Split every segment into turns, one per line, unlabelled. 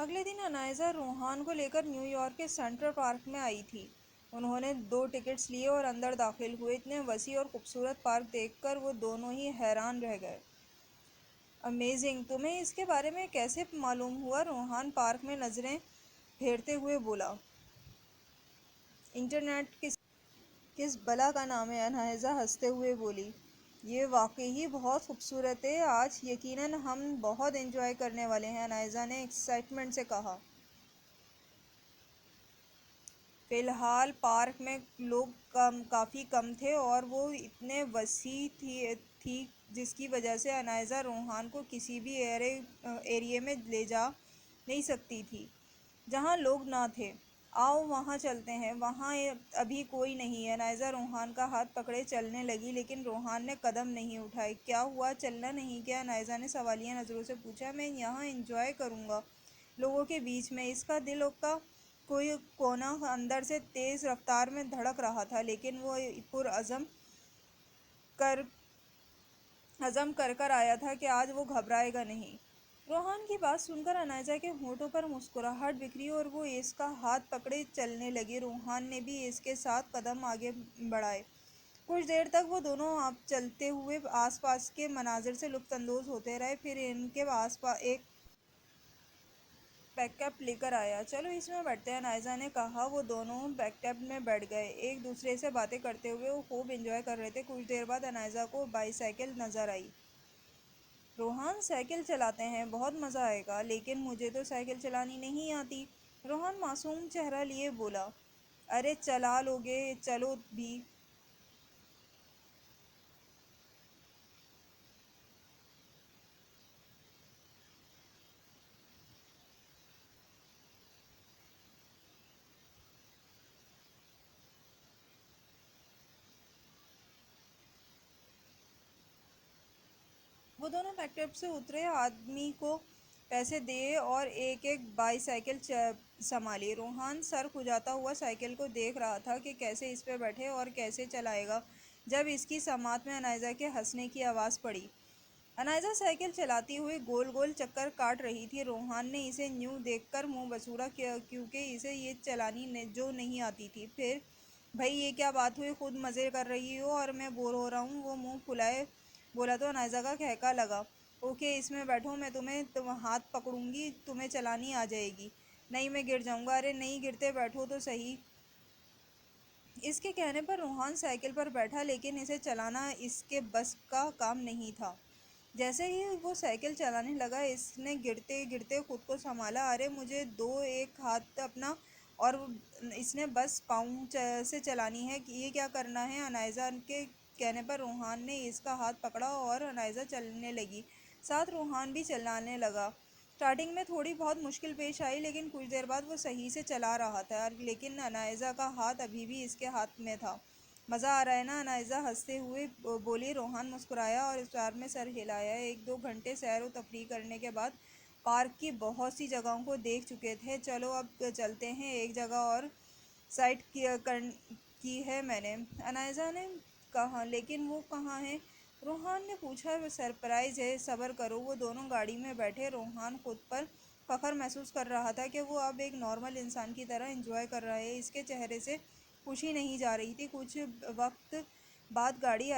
अगले दिन अनायज़ा रोहान को लेकर न्यूयॉर्क के सेंट्रल पार्क में आई थी। उन्होंने 2 टिकट्स लिए और अंदर दाखिल हुए। इतने वसी और खूबसूरत पार्क देखकर वो दोनों ही हैरान रह गए। अमेजिंग, तुम्हें इसके बारे में कैसे मालूम हुआ? रोहान पार्क में नजरें फेरते हुए बोला। इंटरनेट किस बला का नाम है? अनायज़ा हंसते हुए बोली। ये वाकई ही बहुत खूबसूरत है। आज यकीनन हम बहुत एंजॉय करने वाले हैं, अनायज़ा ने एक्साइटमेंट से कहा। फिलहाल पार्क में लोग काफ़ी कम थे और वो इतने वसी थी जिसकी वजह से अनायज़ा रोहान को किसी भी एरिए में ले जा नहीं सकती थी जहाँ लोग ना थे। आओ वहाँ चलते हैं, वहाँ अभी कोई नहीं है। अनायज़ा रोहान का हाथ पकड़े चलने लगी, लेकिन रोहान ने कदम नहीं उठाए। क्या हुआ, चलना नहीं क्या? अनायज़ा ने सवालिया नज़रों से पूछा। मैं यहाँ एंजॉय करूँगा, लोगों के बीच में। इसका दिल का कोई कोना अंदर से तेज़ रफ्तार में धड़क रहा था, लेकिन वो पुरअज़म कर कर आया था कि आज वो घबराएगा नहीं। रोहान की बात सुनकर अनायज़ा के होठों पर मुस्कुराहट बिखरी और वो इसका हाथ पकड़े चलने लगी। रोहान ने भी इसके साथ कदम आगे बढ़ाए। कुछ देर तक वो दोनों आप चलते हुए आसपास के मनाजिर से लुत्फ़अंदोज़ होते रहे। फिर इनके आसपास एक बैकअप लेकर आया। चलो इसमें बैठते हैं, नायज़ा ने कहा। वो दोनों बैकअप में बैठ गए। एक दूसरे से बातें करते हुए वो खूब एंजॉय कर रहे थे। कुछ देर बाद अनायज़ा को बाईसाइकिल नज़र आई। रोहान, साइकिल चलाते हैं, बहुत मज़ा आएगा। लेकिन मुझे तो साइकिल चलानी नहीं आती, रोहान मासूम चेहरा लिए बोला। अरे चला लोगे, चलो भी। वो दोनों बैकअप से उतरे, आदमी को पैसे दिए और एक एक बाईसाइकिल संभाली। रोहान सर खुजाता हुआ साइकिल को देख रहा था कि कैसे इस पे बैठे और कैसे चलाएगा, जब इसकी समात में अनायज़ा के हंसने की आवाज़ पड़ी। अनायज़ा साइकिल चलाती हुई गोल गोल चक्कर काट रही थी। रोहान ने इसे न्यू देखकर मुंह बसूड़ा, क्योंकि इसे ये चलानी जो नहीं आती थी। फिर भाई ये क्या बात हुई, खुद मज़े कर रही हो और मैं बोर हो रहा हूँ, वो मुंह फुलाए बोला तो अनायज़ा का कहका लगा। ओके इसमें बैठो, मैं तुम हाथ पकड़ूंगी, तुम्हें चलानी आ जाएगी। नहीं मैं गिर जाऊंगा। अरे नहीं गिरते, बैठो तो सही। इसके कहने पर रोहान साइकिल पर बैठा, लेकिन इसे चलाना इसके बस का काम नहीं था। जैसे ही वो साइकिल चलाने लगा, इसने गिरते गिरते खुद को संभाला। अरे मुझे दो, एक हाथ अपना, और इसने बस पाँव से चलानी है। कि ये क्या करना है? अनायज़ा के कहने पर रोहान ने इसका हाथ पकड़ा और अनायज़ा चलने लगी। साथ रोहान भी चलाने लगा। स्टार्टिंग में थोड़ी बहुत मुश्किल पेश आई, लेकिन कुछ देर बाद वो सही से चला रहा था। लेकिन अनायज़ा का हाथ अभी भी इसके हाथ में था। मज़ा आ रहा है ना? अनायज़ा हंसते हुए बोली। रोहान मुस्कुराया और इस में सर हिलाया। 1-2 घंटे सैर व तफरीह करने के बाद पार्क की बहुत सी जगहों को देख चुके थे। चलो अब चलते हैं, एक जगह और साइट की है मैंने, अनायज़ा ने कहा। लेकिन वो कहाँ है? रोहान ने पूछा। वो सरप्राइज़ है, सब्र करो। वो दोनों गाड़ी में बैठे। रोहान खुद पर फ़ख्र महसूस कर रहा था कि वो अब एक नॉर्मल इंसान की तरह एंजॉय कर रहा है। इसके चेहरे से खुशी नहीं जा रही थी। कुछ वक्त बाद गाड़ी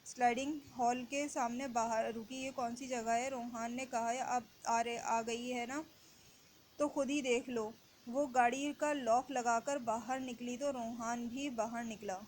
स्लाइडिंग हॉल के सामने बाहर रुकी। ये कौन सी जगह है? रोहान ने कहा। अब आ गई है ना, तो खुद ही देख लो। वो गाड़ी का लॉक लगाकर बाहर निकली तो रोहान भी बाहर निकला।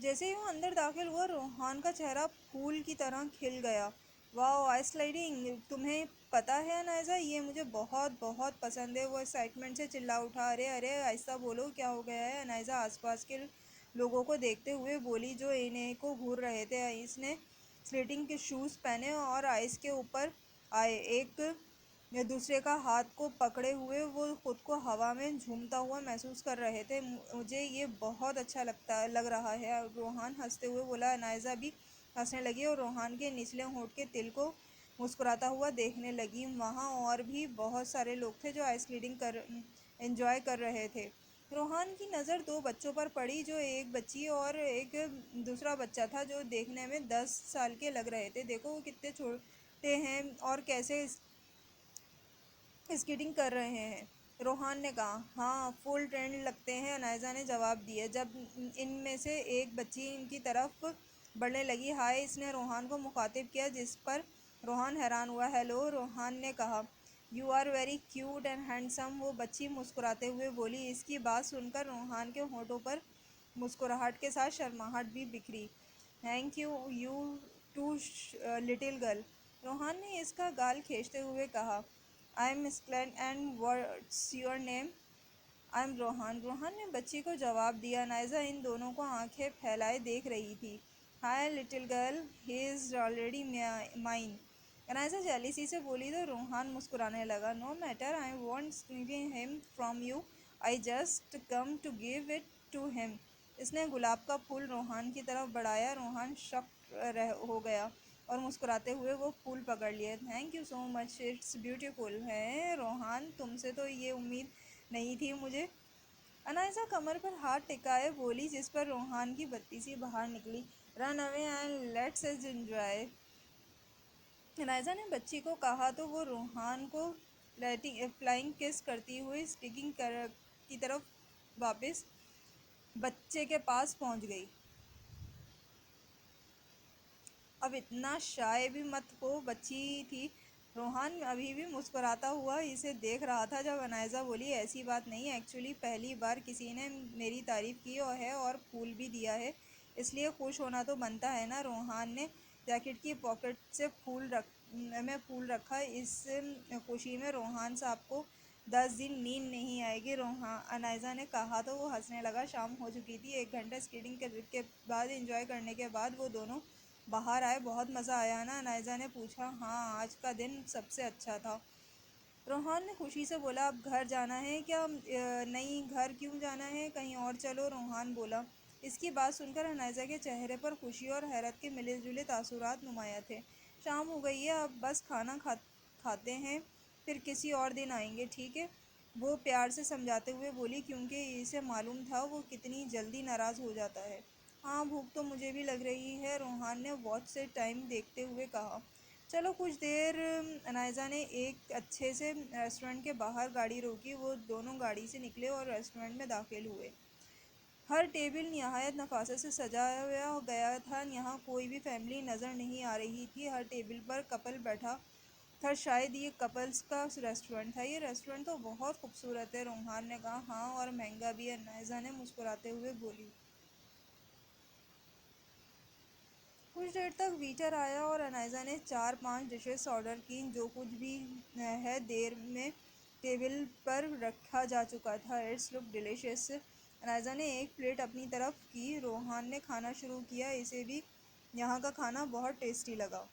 जैसे ही वो अंदर दाखिल हुआ, रोहान का चेहरा फूल की तरह खिल गया। वाह, आइस स्लाइडिंग! तुम्हें पता है अनायज़ा, ये मुझे बहुत बहुत पसंद है। वो एक्साइटमेंट से चिल्ला उठा। अरे अरे आहिस्ता बोलो, क्या हो गया है? अनायज़ा आसपास के लोगों को देखते हुए बोली, जो इन्हें को घूर रहे थे। इसने स्केटिंग के शूज़ पहने और आइस के ऊपर आए, एक या दूसरे का हाथ को पकड़े हुए वो खुद को हवा में झूमता हुआ महसूस कर रहे थे। मुझे ये बहुत अच्छा लग रहा है, रोहान हंसते हुए बोला। अनायज़ा भी हंसने लगी और रोहान के निचले होंठ के तिल को मुस्कुराता हुआ देखने लगी। वहाँ और भी बहुत सारे लोग थे जो आइस स्केटिंग कर एंजॉय कर रहे थे। रोहान की नज़र दो बच्चों पर पड़ी, जो एक बच्ची और एक दूसरा बच्चा था जो देखने में 10 साल के लग रहे थे। देखो वो कितने छोटे हैं और कैसे स्केटिंग कर रहे हैं, रोहान ने कहा। हाँ, फुल ट्रेंड लगते हैं, अनायजा ने जवाब दिया जब इनमें से एक बच्ची इनकी तरफ बढ़ने लगी। हाय, इसने रोहान को मुखातिब किया, जिस पर रोहान हैरान हुआ। हेलो, रोहान ने कहा। You are very cute and handsome, वो बच्ची मुस्कुराते हुए बोली। इसकी बात सुनकर रोहान के होठों पर मुस्कुराहट के साथ शर्माहट भी बिखरी। Thank you, you too little girl, Rohan ने इसका गाल खींचते हुए कहा। I am Sklan and what's your name? I am Rohan, Rohan ने बच्ची को जवाब दिया। नाइजा इन दोनों को आंखें फैलाए देख रही थी। Hi little girl, he is already mine, Naija jealousy से बोली तो रोहान मुस्कुराने लगा। No matter, I want him from you, I just come to give it to him. इसने गुलाब का फूल रोहान की तरफ बढ़ाया। रोहान शक हो गया और मुस्कुराते हुए वो फूल पकड़ लिए। Thank you so much, it's beautiful है रोहान, तुमसे तो ये उम्मीद नहीं थी मुझे। अनायसा कमर पर हाथ टिकाए बोली, जिस पर रोहान की बत्ती सी बाहर निकली। Run away and let's enjoy, Anaysa ने बच्ची को कहा तो वो रोहान को फ्लाइंग किस करती हुई स्टिकिंग की तरफ वापस बच्चे के पास पहुंच गई। अब इतना शाय भी मत हो, बच्ची थी। रोहान अभी भी मुस्कुराता हुआ इसे देख रहा था जब अनायजा बोली, ऐसी बात नहीं, एक्चुअली पहली बार किसी ने मेरी तारीफ़ की है और फूल भी दिया है, इसलिए खुश होना तो बनता है ना। रोहान ने जैकेट की पॉकेट से फूल रखा। इस खुशी में रोहान साहब को 10 दिन नींद नहीं आएगी, रोहान अनायजा ने कहा तो वो हंसने लगा। शाम हो चुकी थी। 1 घंटा स्केटिंग के बाद एंजॉय करने के बाद वो दोनों बाहर आए। बहुत मज़ा आया ना, नायजा ने पूछा। हाँ, आज का दिन सबसे अच्छा था, रोहान ने खुशी से बोला। अब घर जाना है क्या? नहीं, घर क्यों जाना है, कहीं और चलो, रोहान बोला। इसकी बात सुनकर नायजा के चेहरे पर खुशी और हैरत के मिले जुले तासुरात नुमाया थे। शाम हो गई है, अब बस खाते हैं, फिर किसी और दिन आएंगे, ठीक है, वो प्यार से समझाते हुए बोली, क्योंकि इसे मालूम था वो कितनी जल्दी नाराज़ हो जाता है। हाँ, भूख तो मुझे भी लग रही है, रोहान ने वॉच से टाइम देखते हुए कहा। चलो कुछ देर, अनायजा ने एक अच्छे से रेस्टोरेंट के बाहर गाड़ी रोकी। वो दोनों गाड़ी से निकले और रेस्टोरेंट में दाखिल हुए। हर टेबल नहायत नफासत से सजाया गया था। यहाँ कोई भी फैमिली नज़र नहीं आ रही थी। हर टेबल पर कपल बैठा था, शायद ये कपल्स का रेस्टोरेंट था। ये रेस्टोरेंट तो बहुत खूबसूरत है, रोहान ने कहा। हाँ, और महंगा भी है, अनायजा ने मुस्कुराते हुए बोली। कुछ देर तक वेटर आया और अनायजा ने 4-5 डिशेस ऑर्डर की। जो कुछ भी है देर में टेबल पर रखा जा चुका था। इट्स लुक डिलीशियस, अनायजा ने एक प्लेट अपनी तरफ की। रोहान ने खाना शुरू किया। इसे भी यहाँ का खाना बहुत टेस्टी लगा।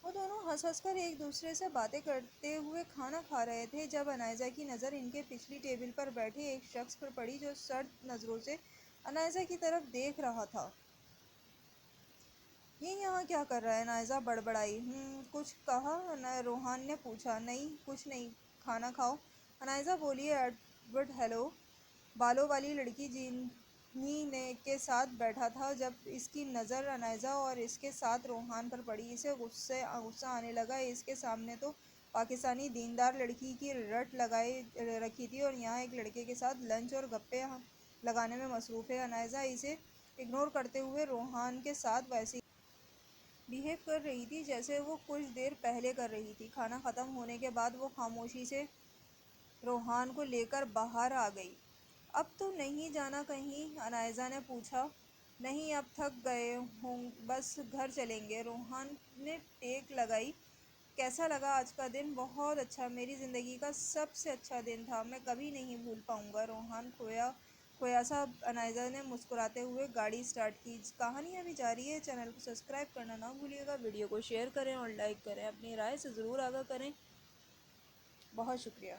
वो दोनों हंस हंस कर एक दूसरे से बातें करते हुए खाना खा रहे थे जब अनायजा की नज़र इनके पिछली टेबल पर बैठे एक शख्स पर पड़ी, जो सर्द नज़रों से अनायजा की तरफ देख रहा था। ये यहाँ क्या कर रहा है? नायजा बड़बड़ाई। कुछ कहा? रोहान ने पूछा। नहीं, कुछ नहीं, खाना खाओ, अनायजा बोली। एडवर्ड, हेलो, बालों वाली लड़की जिन्हीं ने के साथ बैठा था। जब इसकी नज़र अनायजा और इसके साथ रोहान पर पड़ी, इसे गुस्सा आने लगा। इसके सामने तो पाकिस्तानी दीनदार लड़की की रट लगाई रखी थी और यहाँ एक लड़के के साथ लंच और गप्पे लगाने में मसरूफ़ है। अनायजा इसे इग्नोर करते हुए रोहान के साथ वैसे बिहेव कर रही थी जैसे वो कुछ देर पहले कर रही थी। खाना ख़त्म होने के बाद वो खामोशी से रोहान को लेकर बाहर आ गई। अब तो नहीं जाना कहीं? अनायजा ने पूछा। नहीं, अब थक गए हों, बस घर चलेंगे, रोहान ने टेक लगाई। कैसा लगा आज का दिन? बहुत अच्छा, मेरी ज़िंदगी का सबसे अच्छा दिन था, मैं कभी नहीं भूल पाऊँगा, रोहान खोया खोया सा। अनायजा ने मुस्कुराते हुए गाड़ी स्टार्ट की। कहानी अभी जारी है, चैनल को सब्सक्राइब करना ना भूलिएगा, वीडियो को शेयर करें और लाइक करें, अपनी राय से ज़रूर आगाह करें। बहुत शुक्रिया।